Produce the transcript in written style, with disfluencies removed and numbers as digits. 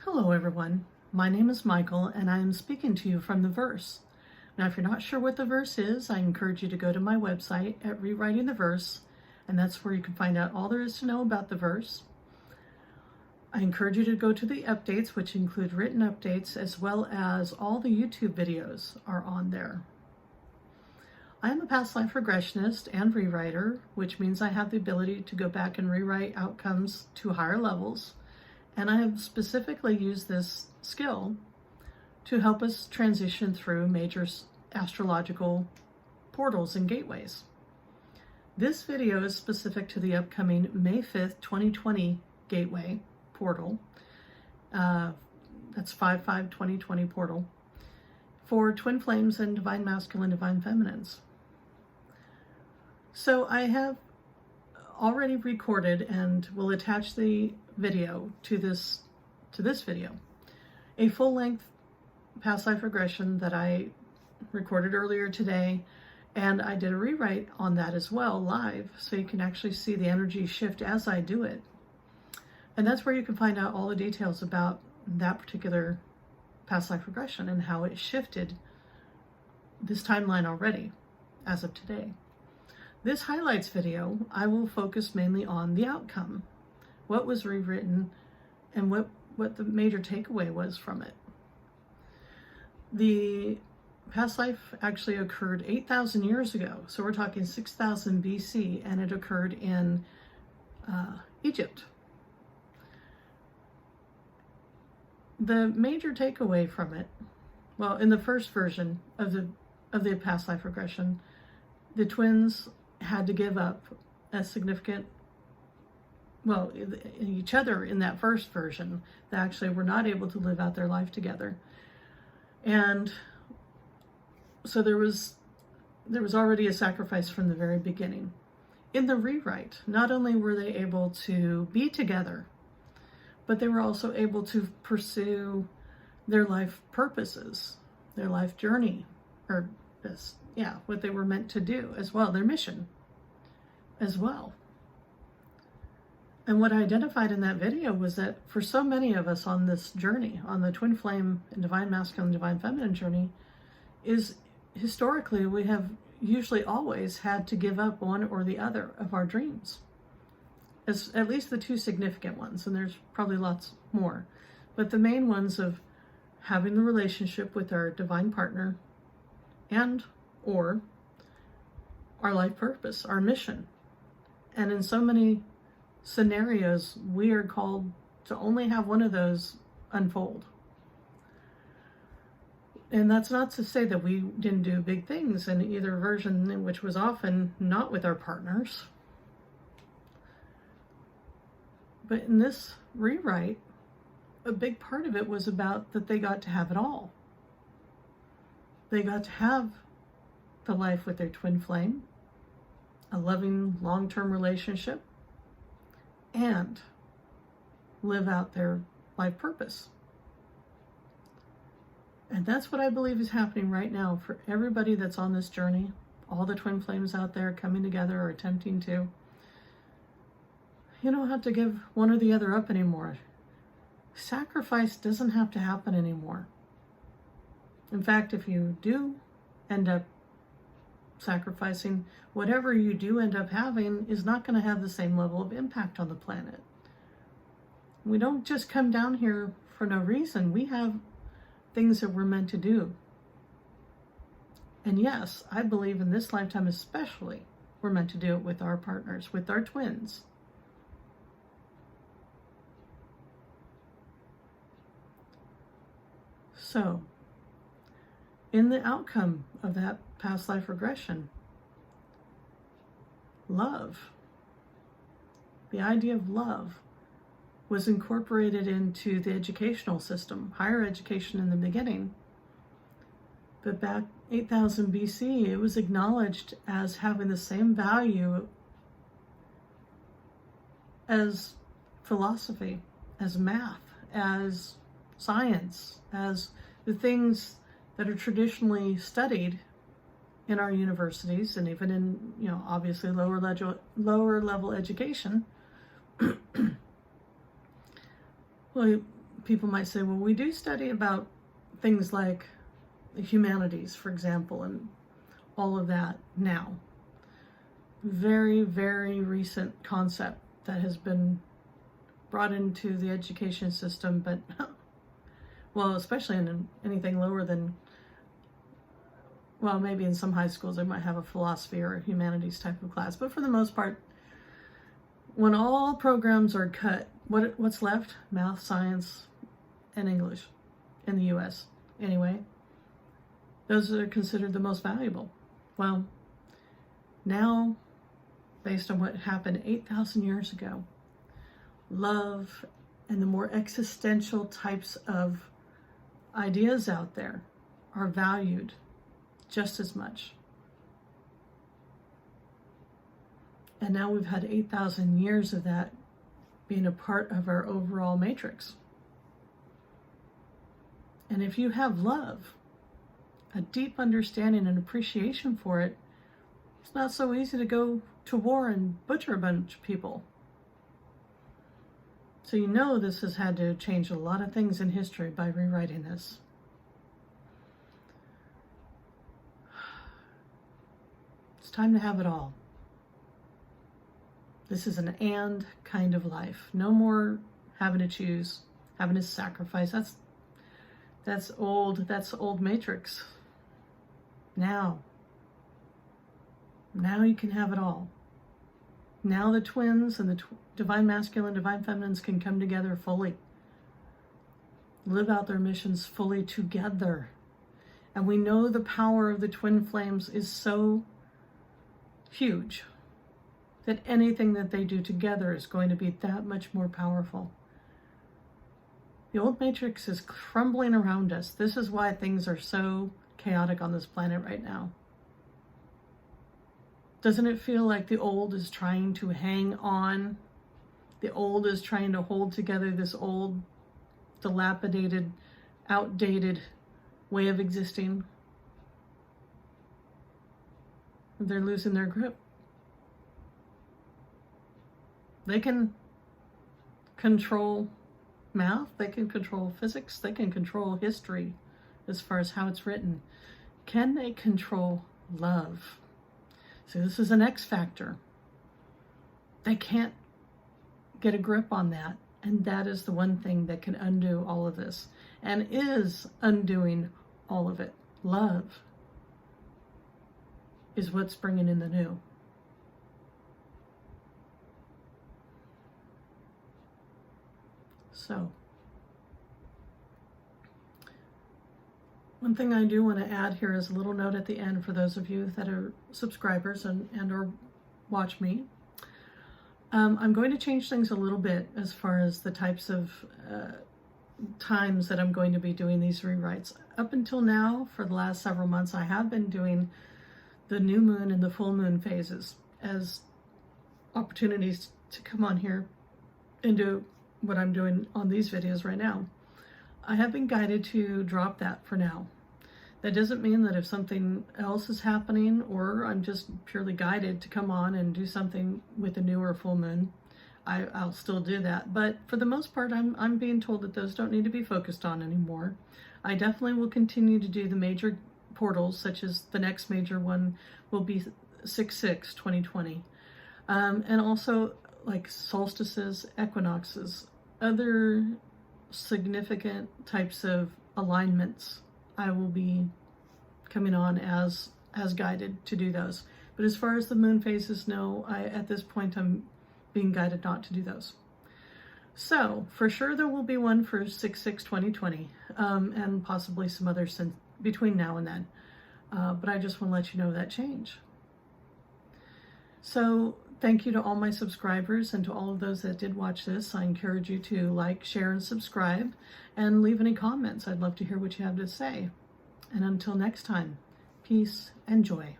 Hello everyone, my name is Michael and I am speaking to you from the verse. Now if you're not sure what the verse is, I encourage you to go to my website at Rewriting the Verse, and that's where you can find out all there is to know about the verse. I encourage you to go to the updates, which include written updates, as well as all the YouTube videos are on there. I am a past life regressionist and rewriter, which means I have the ability to go back and rewrite outcomes to higher levels. And I have specifically used this skill to help us transition through major astrological portals and gateways. This video is specific to the upcoming May 5th, 2020 gateway portal. That's 5/5/2020 portal for twin flames and divine masculine, divine feminines. So I have already recorded and will attach the video to this video, a full-length past life regression that I recorded earlier today, and I did a rewrite on that as well live, so you can actually see the energy shift as I do it. And that's where you can find out all the details about that particular past life regression and how it shifted this timeline already as of today. This highlights video, I will focus mainly on the outcome, what was rewritten, and what the major takeaway was from it. The past life actually occurred 8,000 years ago, so we're talking 6,000 BC, and it occurred in Egypt. The major takeaway from it, well, in the first version of the past life regression, the twins had to give up a significant, well, each other in that first version. They actually were not able to live out their life together. And so there was already a sacrifice from the very beginning. In the rewrite, not only were they able to be together, but they were also able to pursue their life purposes, their life journey, or this, what they were meant to do as well, their mission as well. And what I identified in that video was that for so many of us on this journey, on the twin flame and divine masculine, divine feminine journey, is historically we have usually always had to give up one or the other of our dreams. As at least the two significant ones, and there's probably lots more. But the main ones of having the relationship with our divine partner and or our life purpose, our mission. And in so many scenarios, we are called to only have one of those unfold. And that's not to say that we didn't do big things in either version, which was often not with our partners. But in this rewrite, a big part of it was about that they got to have it all. They got to have the life with their twin flame, a loving long-term relationship, and live out their life purpose. And that's what I believe is happening right now for everybody that's on this journey, all the twin flames out there coming together or attempting to. You don't have to give one or the other up anymore. Sacrifice doesn't have to happen anymore. In fact, if you do end up sacrificing, whatever you do end up having is not going to have the same level of impact on the planet. We don't just come down here for no reason. We have things that we're meant to do. And yes, I believe in this lifetime especially, we're meant to do it with our partners, with our twins. So, in the outcome of that past life regression, love, the idea of love, was incorporated into the educational system, higher education in the beginning. But back 8,000 BC, it was acknowledged as having the same value as philosophy, as math, as science, as the things that are traditionally studied in our universities and even in, obviously lower level education. Well, people might say, well, we do study about things like the humanities, for example, and all of that now. Very, very recent concept that has been brought into the education system, but, well, especially in anything lower than, well, maybe in some high schools they might have a philosophy or a humanities type of class, but for the most part, when all programs are cut, what's left? Math, science, and English in the US. Anyway, those are considered the most valuable. Well, now, based on what happened 8,000 years ago, love and the more existential types of ideas out there are valued just as much. And now we've had 8,000 years of that being a part of our overall matrix. And if you have love, a deep understanding and appreciation for it, it's not so easy to go to war and butcher a bunch of people. So you know this has had to change a lot of things in history by rewriting this. It's time to have it all. This is an and kind of life. No more having to choose, having to sacrifice. That's old matrix. Now you can have it all. Now the twins and the divine masculine, divine feminines can come together fully, live out their missions fully together. And we know the power of the twin flames is so huge that anything that they do together is going to be that much more powerful. The old matrix is crumbling around us. This is why things are so chaotic on this planet right now. Doesn't it feel like the old is trying to hang on? The old is trying to hold together this old, dilapidated, outdated way of existing. They're losing their grip. They can control math, they can control physics, they can control history as far as how it's written. Can they control love? So this is an X factor. They can't get a grip on that. And that is the one thing that can undo all of this and is undoing all of it. Love is what's bringing in the new. So, one thing I do want to add here is a little note at the end for those of you that are subscribers and or watch me. I'm going to change things a little bit as far as the types of times that I'm going to be doing these rewrites. Up until now, for the last several months, I have been doing the new moon and the full moon phases as opportunities to come on here and do what I'm doing on these videos right now. I have been guided to drop that for now. That doesn't mean that if something else is happening or I'm just purely guided to come on and do something with a new or full moon, I'll still do that. But for the most part, I'm being told that those don't need to be focused on anymore. I definitely will continue to do the major portals, such as the next major one will be 6/6/2020. And also like solstices, equinoxes, other significant types of alignments. I will be coming on as guided to do those. But as far as the moon phases, no, at this point I'm being guided not to do those. So for sure there will be one for 6/6/2020 and possibly some others between now and then. But I just want to let you know that change. So thank you to all my subscribers and to all of those that did watch this. I encourage you to like, share, and subscribe, and leave any comments. I'd love to hear what you have to say. And until next time, peace and joy.